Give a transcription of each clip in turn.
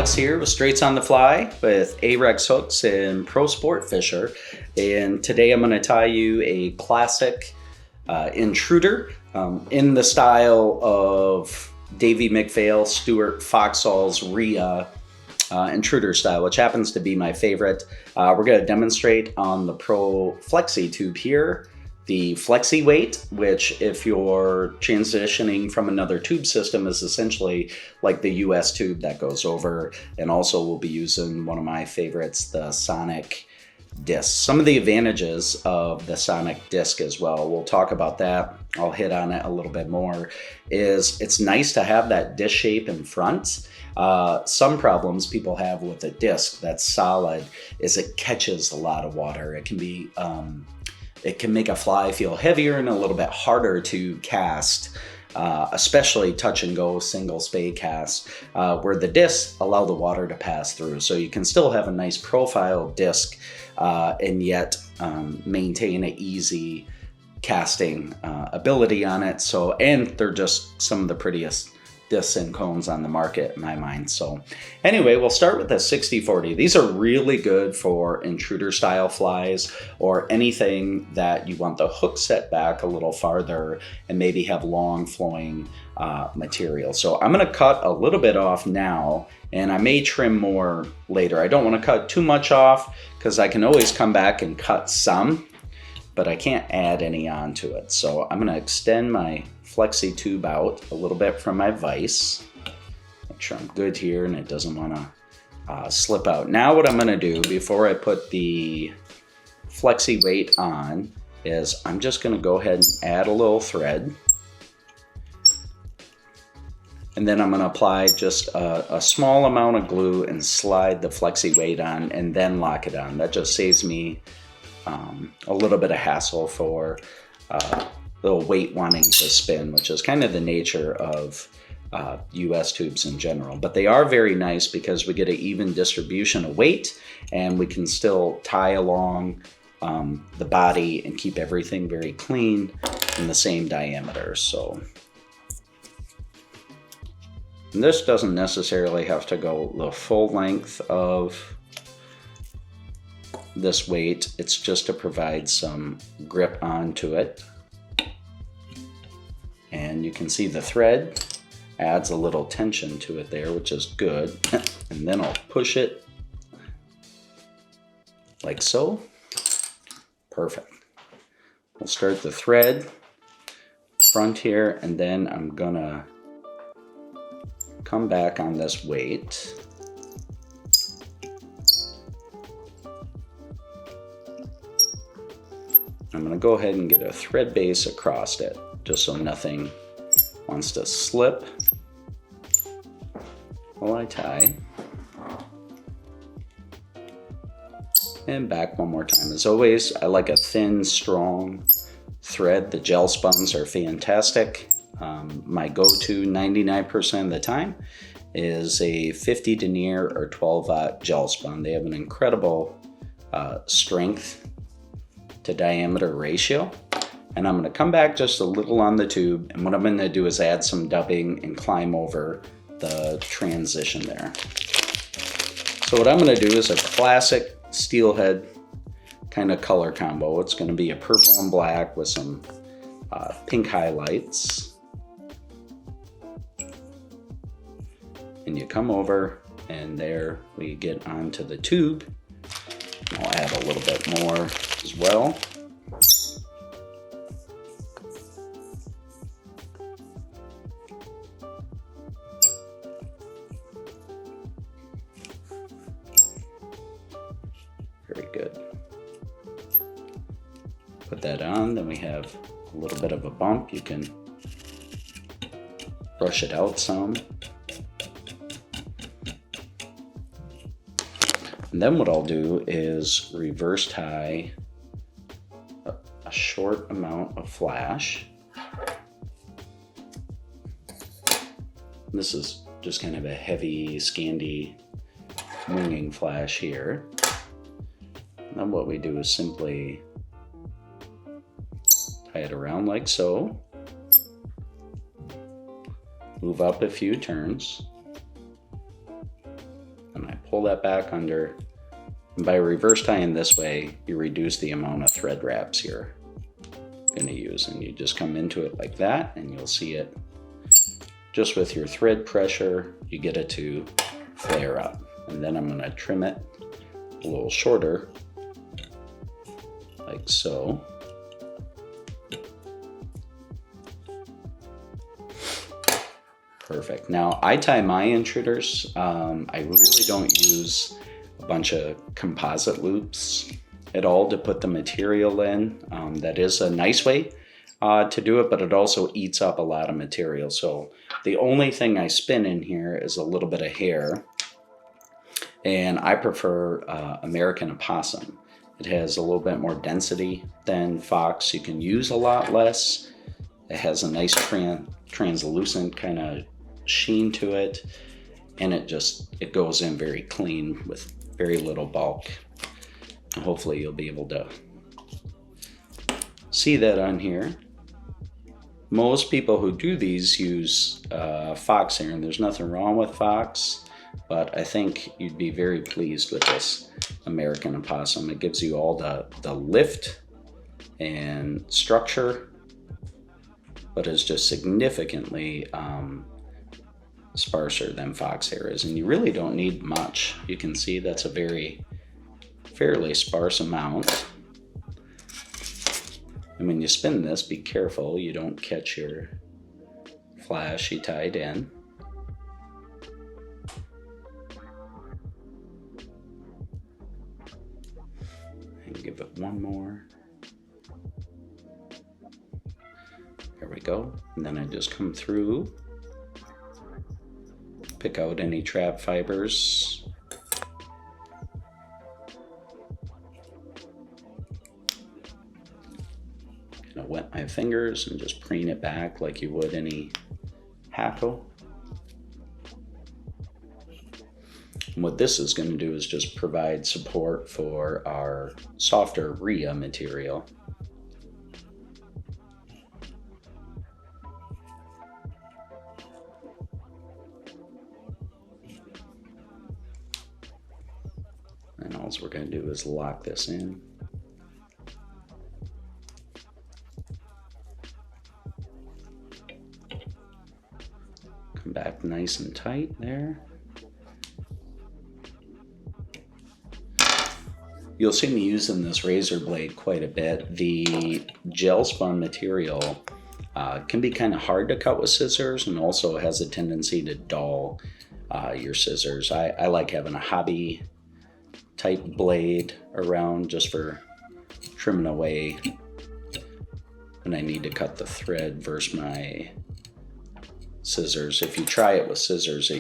Alex here with Straights on the Fly with A-Rex hooks and Pro Sportfisher, and today I'm going to tie you a classic intruder in the style of Davie, McPhail, Stuart, Foxall's Rhea Intruder style, which happens to be my favorite. We're going to demonstrate on the Pro Flexi tube here the Flexi weight, which if you're transitioning from another tube system is essentially like the US tube that goes over, and also we'll be using one of my favorites, the Sonic disc. Some of the advantages of the Sonic disc as well, we'll talk about that, I'll hit on it a little bit more, is it's nice to have that disc shape in front. Some problems people have with a disc that's solid is it catches a lot of water. It can be it can make a fly feel heavier and a little bit harder to cast, especially touch and go single spay casts, where the discs allow the water to pass through. So you can still have a nice profile disc and yet maintain an easy casting ability on it. So, and they're just some of the prettiest discs and cones on the market in my mind. So anyway, we'll start with the 60-40. These are really good for intruder style flies or anything that you want the hook set back a little farther and maybe have long flowing material. So I'm going to cut a little bit off now, and I may trim more later. I don't want to cut too much off because I can always come back and cut some, but I can't add any onto it. So I'm going to extend my Flexi tube out a little bit from my vise. Make sure I'm good here and it doesn't want to slip out. Now what I'm going to do before I put the Flexi weight on is I'm just going to go ahead and add a little thread. And then I'm going to apply just a small amount of glue and slide the Flexi weight on and then lock it on. That just saves me a little bit of hassle for the weight wanting to spin, which is kind of the nature of US tubes in general. But they are very nice because we get an even distribution of weight and we can still tie along the body and keep everything very clean in the same diameter. So, and this doesn't necessarily have to go the full length of this weight. It's just to provide some grip onto it. And you can see the thread adds a little tension to it there, which is good. And then I'll push it like so. Perfect. We'll start the thread front here, and then I'm gonna come back on this weight. I'm gonna go ahead and get a thread base across it, just so nothing wants to slip while I tie. And back one more time. As always, I like a thin, strong thread. The gel spuns are fantastic. My go-to 99% of the time is a 50 denier or 12-aught gel spun. They have an incredible strength to diameter ratio. And I'm going to come back just a little on the tube, and what I'm going to do is add some dubbing and climb over the transition there. So what I'm going to do is a classic steelhead kind of color combo. It's going to be a purple and black with some pink highlights. And you come over, and there we get onto the tube. I'll add a little bit more as well. Very good. Put that on, then we have a little bit of a bump. You can brush it out some. And then what I'll do is reverse tie a short amount of flash. This is just kind of a heavy Scandie winging flash here. And then what we do is simply tie it around like so. Move up a few turns. pull that back under. And by reverse tying this way, you reduce the amount of thread wraps you're going to use. And you just come into it like that, and you'll see it just with your thread pressure, you get it to flare up. And then I'm going to trim it a little shorter, like so. Perfect. Now I tie my intruders. I really don't use a bunch of composite loops at all to put the material in. That is a nice way to do it, but it also eats up a lot of material. So the only thing I spin in here is a little bit of hair, and I prefer American Opussom. It has a little bit more density than Fox. You can use a lot less. It has a nice translucent kind of sheen to it, and it goes in very clean with very little bulk. Hopefully you'll be able to see that on here. Most people who do these use Fox hair, and there's nothing wrong with Fox, but I think you'd be very pleased with this American Opussom. It gives you all the lift and structure, but is just significantly sparser than Fox hair is, and you really don't need much. You can see that's a fairly sparse amount. And when you spin this, be careful you don't catch your flash you tied in. And give it one more. There we go. And then I just come through, pick out any trap fibers. Kind of wet my fingers and just preen it back like you would any hackle. And what this is going to do is just provide support for our softer Rhea material. And all we're going to do is lock this in. Come back nice and tight there. You'll see me using this razor blade quite a bit. The gel spun material can be kind of hard to cut with scissors, and also has a tendency to dull your scissors. I like having a hobby type blade around just for trimming away when I need to cut the thread versus my scissors. If you try it with scissors,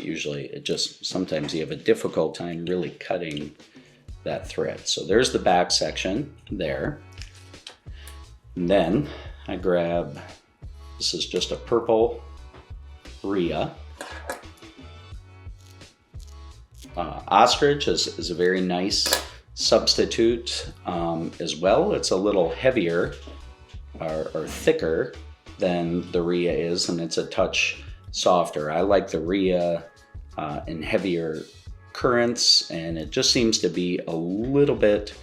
sometimes you have a difficult time really cutting that thread. So there's the back section there. And then I grab, this is just a purple Rhea. Ostrich is a very nice substitute as well. It's a little heavier or thicker than the Rhea is, and it's a touch softer. I like the Rhea in heavier currents, and it just seems to be a little bit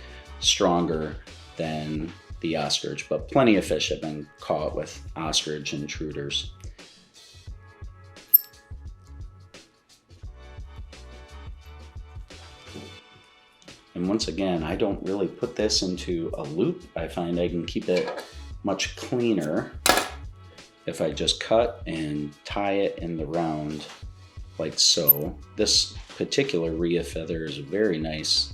stronger than the ostrich, but plenty of fish have been caught with ostrich intruders. And once again, I don't really put this into a loop. I find I can keep it much cleaner if I just cut and tie it in the round like so. This particular Rhea feather is a very nice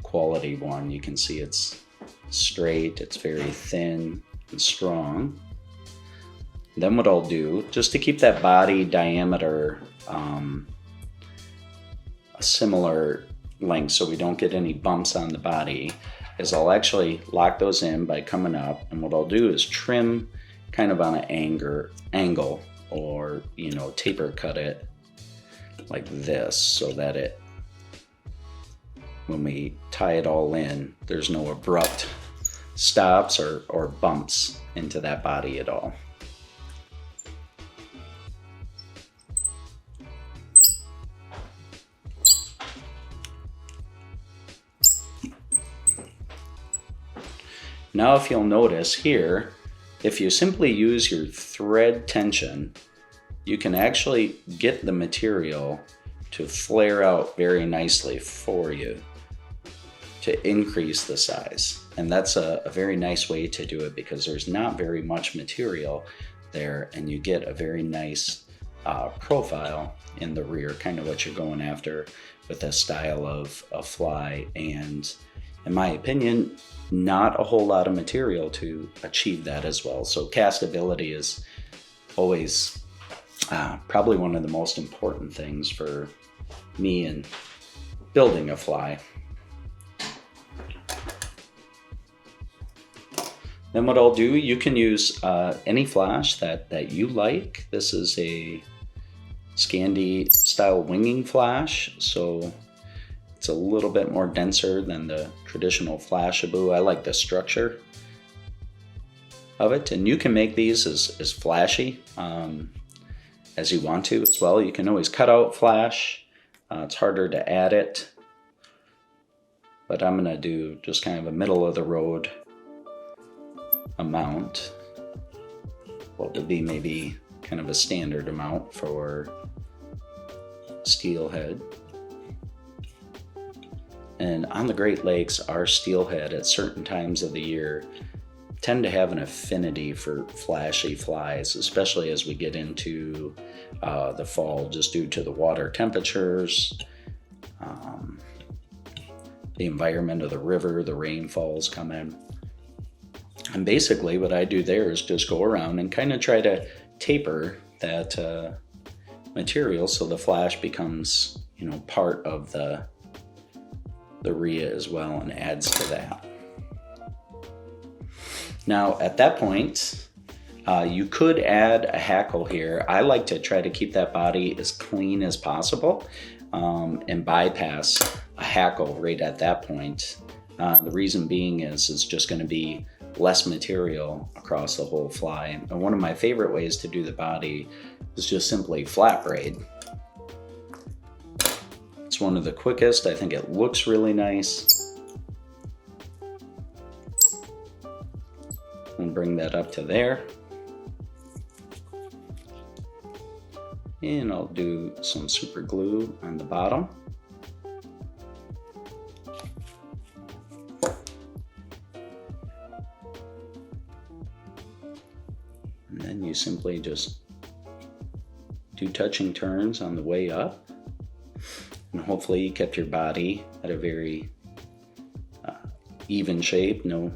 quality one. You can see it's straight, it's very thin and strong. Then what I'll do, just to keep that body diameter a similar length so we don't get any bumps on the body, is I'll actually lock those in by coming up, and what I'll do is trim kind of on an angle, or taper cut it like this, so that when we tie it all in, there's no abrupt stops or bumps into that body at all. Now if you'll notice here, if you simply use your thread tension, you can actually get the material to flare out very nicely for you to increase the size. And that's a very nice way to do it because there's not very much material there and you get a very nice profile in the rear, kind of what you're going after with this style of fly. And in my opinion, not a whole lot of material to achieve that as well. So castability is always probably one of the most important things for me in building a fly. Then what I'll do, you can use any flash that you like. This is a Scandie style winging flash, so it's a little bit more denser than the traditional Flashabou. I like the structure of it, and you can make these as flashy as you want to as well. You can always cut out flash. It's harder to add it, but I'm gonna do just kind of a middle of the road amount. What would be maybe kind of a standard amount for steelhead. And on the Great Lakes, our steelhead at certain times of the year tend to have an affinity for flashy flies, especially as we get into the fall, just due to the water temperatures, the environment of the river, the rainfalls come in. And basically what I do there is just go around and kind of try to taper that material so the flash becomes, you know, part of the rhea as well and adds to that. Now at that point, you could add a hackle here. I like to try to keep that body as clean as possible and bypass a hackle right at that point. The reason being is it's just going to be less material across the whole fly. And one of my favorite ways to do the body is just simply flat braid. It's one of the quickest. I think it looks really nice. And bring that up to there. And I'll do some super glue on the bottom. And then you simply just do touching turns on the way up. And hopefully you kept your body at a very even shape, no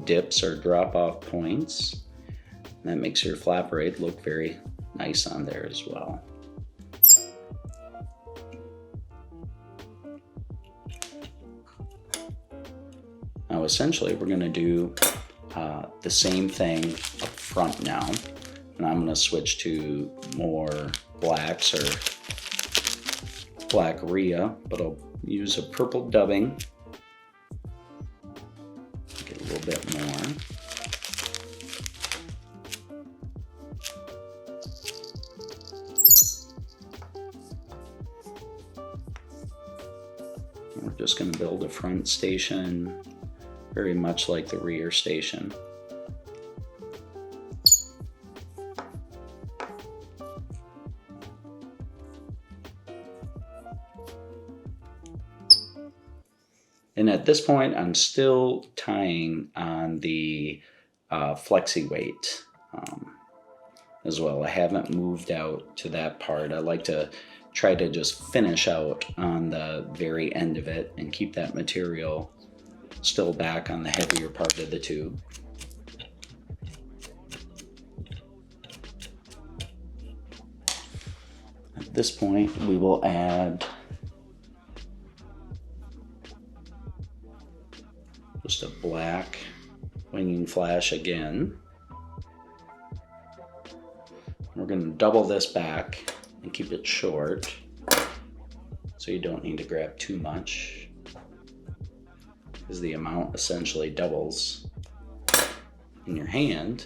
dips or drop off points. And that makes your flat braid look very nice on there as well. Now essentially we're going to do the same thing up front now, and I'm going to switch to more blacks or black rhea, but I'll use a purple dubbing, get a little bit more. We're just going to build a front station very much like the rear station. And at this point, I'm still tying on the flexi weight as well. I haven't moved out to that part. I like to try to just finish out on the very end of it and keep that material still back on the heavier part of the tube. At this point, we will add just a black winging flash again. We're going to double this back and keep it short so you don't need to grab too much, because the amount essentially doubles in your hand.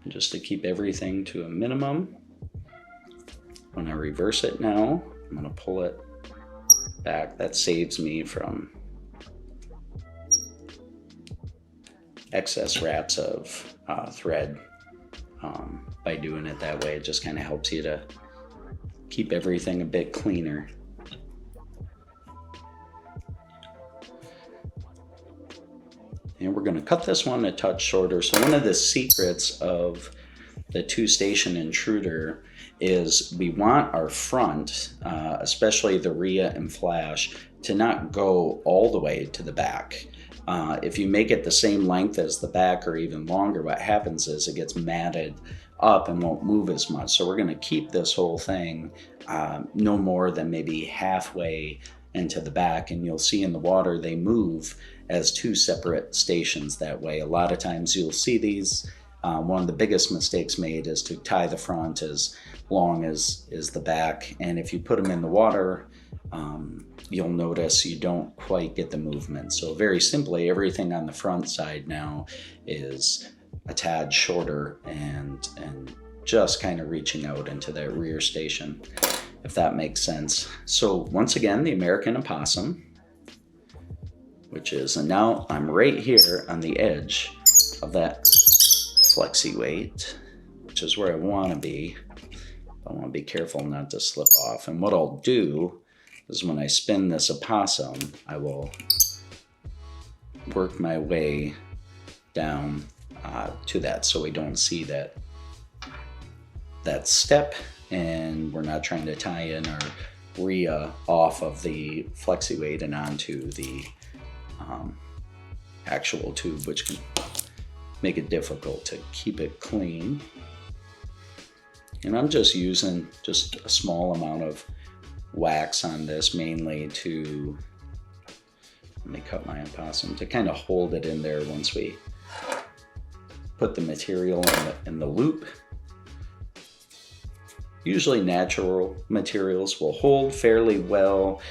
Just to keep everything to a minimum. When I reverse it now, I'm gonna pull it back. That saves me from excess wraps of thread. By doing it that way, it just kind of helps you to keep everything a bit cleaner. And we're going to cut this one a touch shorter. So one of the secrets of the 2-station intruder is we want our front, especially the Rhea and Flash, to not go all the way to the back. If you make it the same length as the back or even longer, what happens is it gets matted up and won't move as much. So we're going to keep this whole thing no more than maybe halfway into the back, and you'll see in the water they move as 2 separate stations that way. A lot of times you'll see these. One of the biggest mistakes made is to tie the front as long as the back, and if you put them in the water, you'll notice you don't quite get the movement. So very simply, everything on the front side now is a tad shorter and just kind of reaching out into that rear station, if that makes sense. So once again, the American Opussom, which is, and now I'm right here on the edge of that flexi weight, which is where I want to be. I want to be careful not to slip off. And what I'll do is when I spin this Opussom, I will work my way down to that, so we don't see that step, and we're not trying to tie in our Rhea off of the flexi weight and onto the actual tube, which can make it difficult to keep it clean. And I'm just using just a small amount of wax on this, mainly to, let me cut my Opussom, to kind of hold it in there once we put the material in the loop. Usually natural materials will hold fairly well.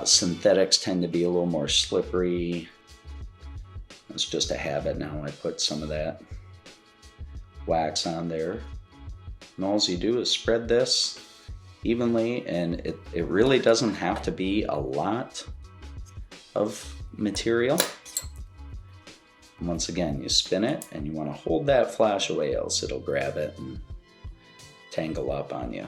Synthetics tend to be a little more slippery. It's just a habit now. I put some of that wax on there. And all you do is spread this evenly, and it really doesn't have to be a lot of material. And once again, you spin it and you want to hold that flash away, else it'll grab it and tangle up on you.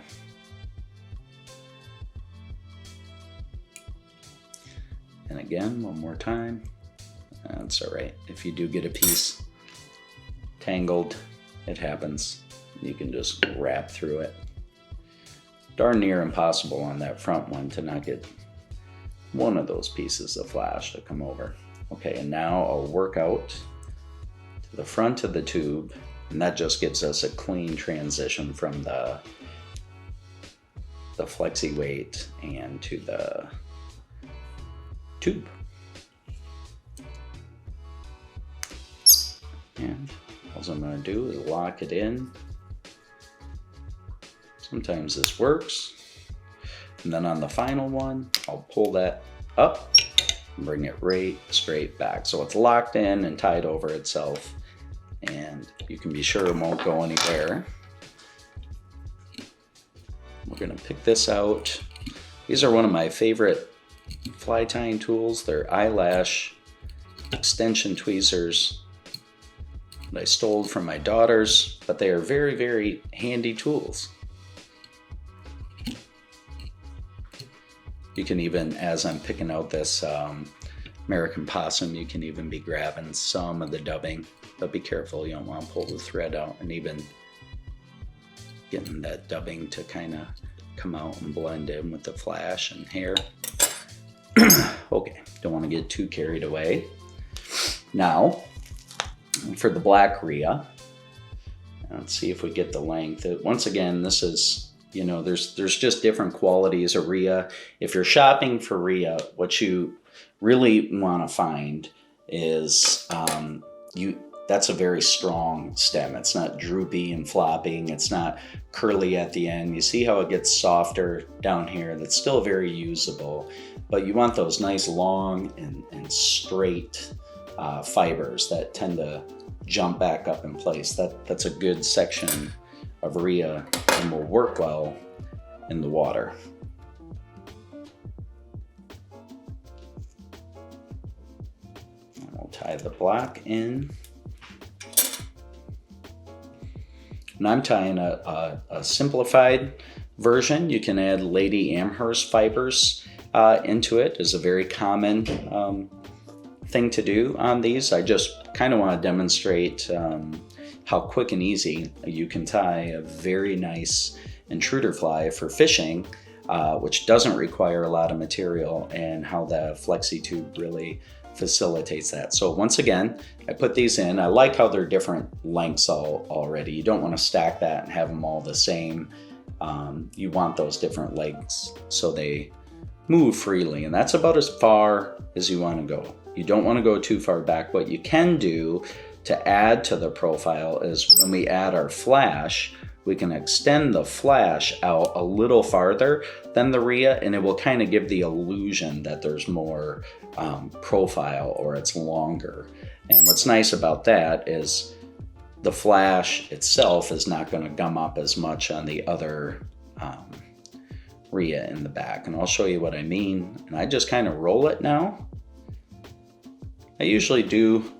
And again, one more time. That's all right. If you do get a piece tangled, it happens. You can just wrap through it. Darn near impossible on that front one to not get one of those pieces of flash to come over. Okay, and now I'll work out to the front of the tube, and that just gives us a clean transition from the flexi weight and to the tube. And all I'm going to do is lock it in. Sometimes this works. And then on the final one, I'll pull that up and bring it right straight back. So it's locked in and tied over itself, and you can be sure it won't go anywhere. We're going to pick this out. These are one of my favorite fly tying tools. They're eyelash extension tweezers that I stole from my daughters, but they are very, very handy tools. You can even, as I'm picking out this American Opussom, you can even be grabbing some of the dubbing, but be careful, you don't want to pull the thread out, and even getting that dubbing to kind of come out and blend in with the flash and hair. Okay, don't want to get too carried away. Now, for the black Rhea, let's see if we get the length. Once again, this is, you know, there's just different qualities of Rhea. If you're shopping for Rhea, what you really want to find is that's a very strong stem. It's not droopy and flopping. It's not curly at the end. You see how it gets softer down here? That's still very usable, but you want those nice long and straight fibers that tend to jump back up in place. That's a good section of Rhea and will work well in the water. And we'll tie the black in. And I'm tying a simplified version. You can add Lady Amherst fibers into it. It's a very common thing to do on these. I just kind of want to demonstrate how quick and easy you can tie a very nice intruder fly for fishing, which doesn't require a lot of material, and how the Flexi tube really facilitates that. So once again, I put these in. I like how they're different lengths already. You don't want to stack that and have them all the same. You want those different legs so they move freely, and that's about as far as you want to go. You don't want to go too far back. What you can do to add to the profile is when we add our flash, we can extend the flash out a little farther than the Rhea, and it will kind of give the illusion that there's more profile, or it's longer. And what's nice about that is the flash itself is not going to gum up as much on the other Rhea in the back. And I'll show you what I mean. And I just kind of roll it now. I usually do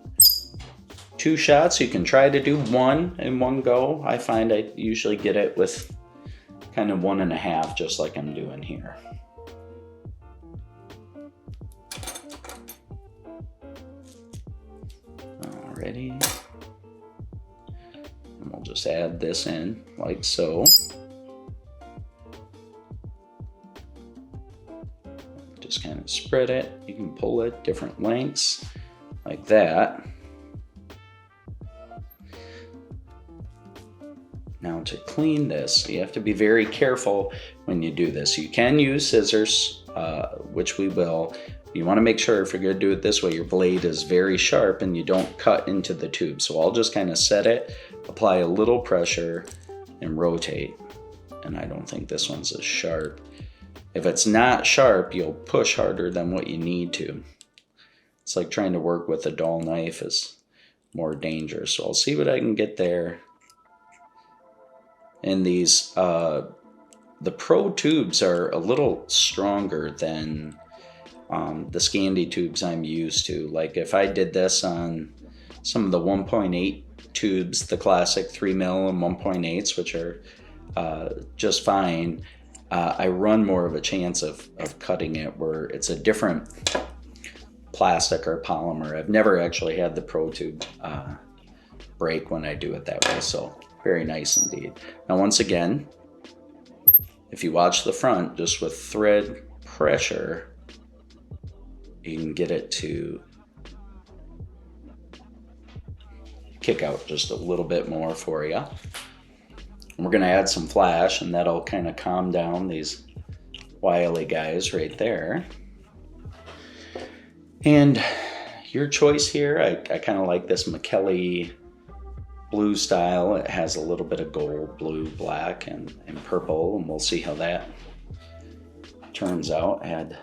2 shots. You can try to do 1 in one go. I find I usually get it with kind of 1.5, just like I'm doing here. Alrighty. And we'll just add this in like so. Just kind of spread it. You can pull it different lengths like that. Now to clean this, you have to be very careful when you do this. You can use scissors, which we will. You want to make sure, if you're going to do it this way, your blade is very sharp and you don't cut into the tube. So I'll just kind of set it, apply a little pressure, and rotate. And I don't think this one's as sharp. If it's not sharp, you'll push harder than what you need to. It's like trying to work with a dull knife is more dangerous. So I'll see what I can get there. And these, the Pro tubes are a little stronger than the Scandie tubes I'm used to. Like if I did this on some of the 1.8 tubes, the classic 3mm and 1.8s, which are just fine, I run more of a chance of cutting it, where it's a different plastic or polymer. I've never actually had the Pro tube break when I do it that way, so very nice indeed. Now once again, if you watch the front, just with thread pressure, you can get it to kick out just a little bit more for you. And we're going to add some flash, and that'll kind of calm down these wily guys right there. And your choice here, I kind of like this McPhail blue style. It has a little bit of gold, blue, black, and purple, and we'll see how that turns out. Add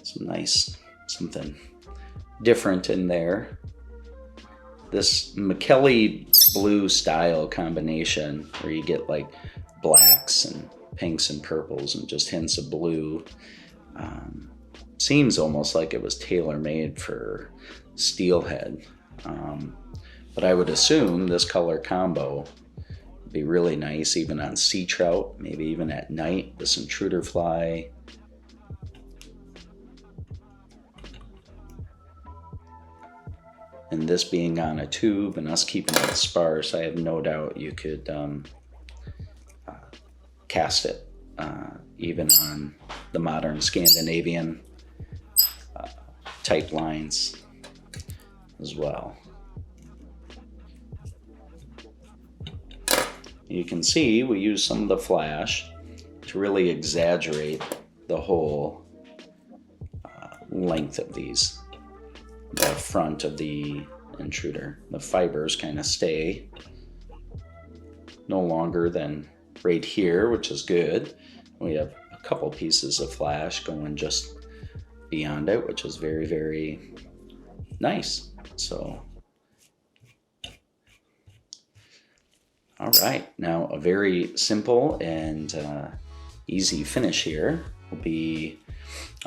some nice, something different in there. This McPhail blue style combination, where you get like blacks and pinks and purples and just hints of blue, seems almost like it was tailor-made for steelhead. But I would assume this color combo would be really nice even on sea trout, maybe even at night, this intruder fly. And this being on a tube and us keeping it sparse, I have no doubt you could cast it even on the modern Scandinavian type lines as well. You can see we use some of the flash to really exaggerate the whole length of these. The front of the intruder. The fibers kind of stay no longer than right here, which is good. We have a couple pieces of flash going just beyond it, which is very, very nice. So, All right, now a very simple and easy finish here will be,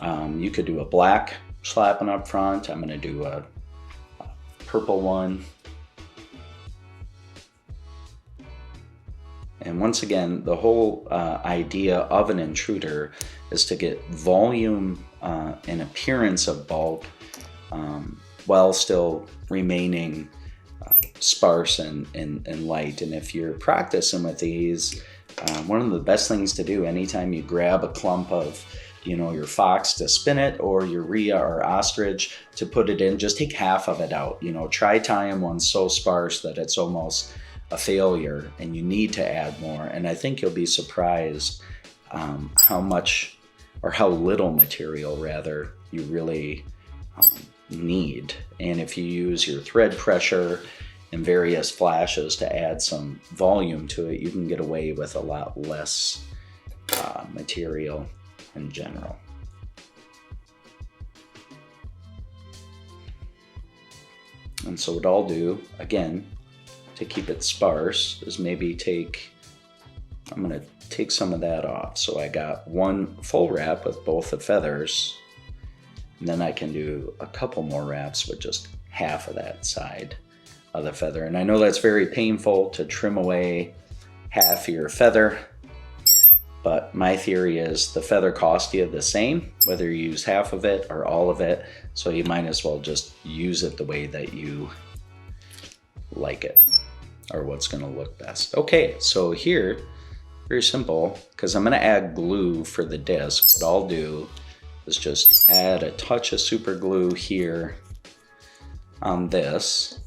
you could do a black slapping up front. I'm gonna do a purple one. And once again, the whole idea of an intruder is to get volume and appearance of bulk while still remaining sparse and light. And if you're practicing with these, one of the best things to do anytime you grab a clump of, you know, your fox to spin it, or your rhea or ostrich to put it in, just take half of it out. You know, try tying one so sparse that it's almost a failure and you need to add more. And I think you'll be surprised how much, or how little material rather, you really need. And if you use your thread pressure and various flashes to add some volume to it, you can get away with a lot less material in general. And so what I'll do, again, to keep it sparse, is maybe I'm gonna take some of that off. So I got one full wrap with both the feathers, and then I can do a couple more wraps with just half of that side of the feather. And I know that's very painful to trim away half your feather, but my theory is the feather costs you the same, whether you use half of it or all of it. So you might as well just use it the way that you like it, or what's gonna look best. Okay, so here, very simple, because I'm gonna add glue for the disc. What I'll do is just add a touch of super glue here on this.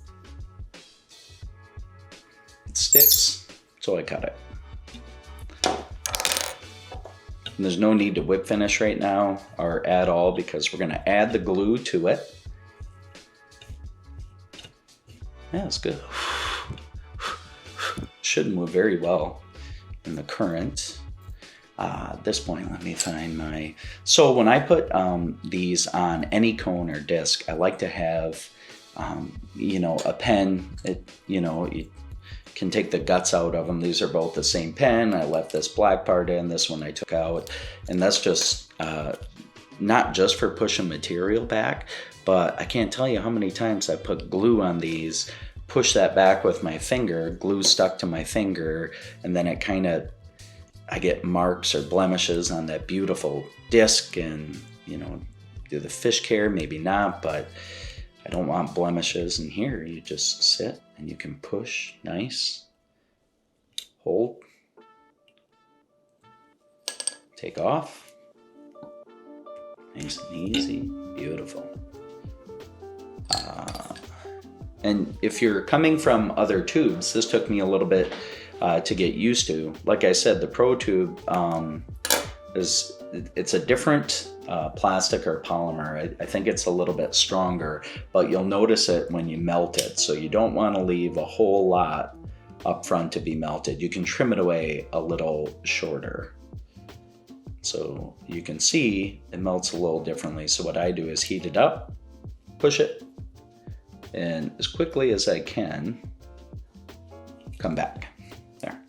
It sticks, so I cut it. And there's no need to whip finish right now or at all, because we're gonna add the glue to it. Yeah, it's good. Should move very well in the current. At this point, let me find my... So when I put these on any cone or disc, I like to have, you know, a pen. You can take the guts out of them. These are both the same pen. I left this black part in, this one I took out. And that's just not just for pushing material back, but I can't tell you how many times I put glue on these, push that back with my finger, glue stuck to my finger, and then it kind of, I get marks or blemishes on that beautiful disc. And, you know, do the fish care? Maybe not, but I don't want blemishes. And here you just sit and you can push, nice, hold, take off, nice and easy, beautiful. And if you're coming from other tubes, this took me a little bit to get used to. Like I said, the Pro Tube it's a different plastic or polymer. I think it's a little bit stronger, but you'll notice it when you melt it. So you don't want to leave a whole lot up front to be melted. You can trim it away a little shorter. So you can see it melts a little differently. So what I do is heat it up, push it, and as quickly as I can, come back. There.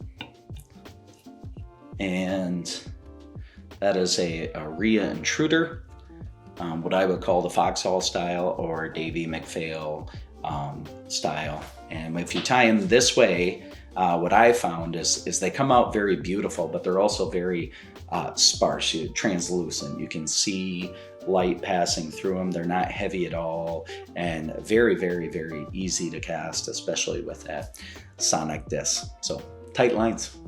And that is a Rhea Intruder, what I would call the Foxall style or Davie McPhail style. And if you tie them this way, what I found is they come out very beautiful, but they're also very sparse, translucent. You can see light passing through them. They're not heavy at all, and very, very, very easy to cast, especially with that sonic disc. So tight lines.